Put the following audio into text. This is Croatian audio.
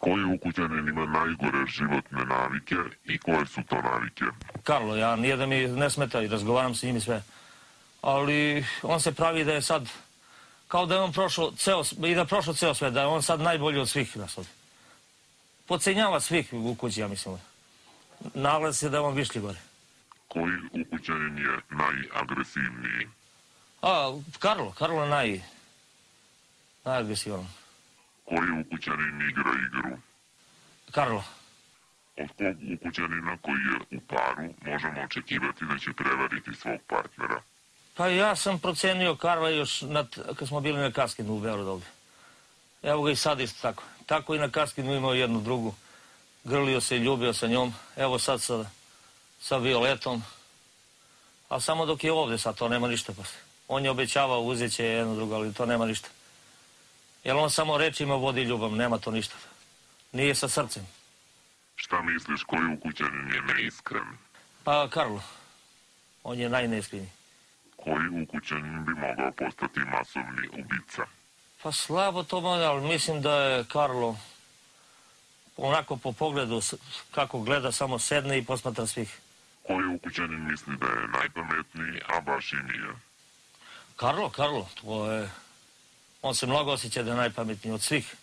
Koji ukućanin ima najgore životne navike i koje su to navike? Karlo, ja nije da mi ne smeta i razgovaram s njim i sve. Ali on se pravi da je sad, kao da je on prošao ceo sve, da je on sad najbolji od svih nas ovdje. Podcenjava svih u kući, ja mislim. Naglas je da je on višlji gore. Koji ukućanin je najagresivniji? Karlo je najagresivniji. Koji ukućanin igra igru? Karlo. Od kog ukućanina koji je u paru možemo očekivati da će prevariti svog partnera? Pa ja sam procenio Karla još kad smo bili na Kaskinu u Beogradu ovdje. Evo ga i sad isto tako. Tako i na Kaskinu imao jednu drugu. Grlio se i ljubio sa njom. Evo sad sa Violetom. A samo dok je ovdje sad, to nema ništa posle. On je obećavao, uzet će jednu drugu, ali to nema ništa. Jer on samo rečima vodi ljubav, nema to ništa. Nije sa srcem. Šta misliš, koji ukućanin je neiskren? Pa Karlo. On je najneiskreniji. Koji ukućanin bi mogao postati masovni ubica? Pa slabo to može, ali mislim da je Karlo onako po pogledu kako gleda, samo sedne i posmatra svih. Koji ukućanin misli da je najpametniji, a baš i nije? Karlo, to je... On se mnogo osjeća da je najpametniji od svih.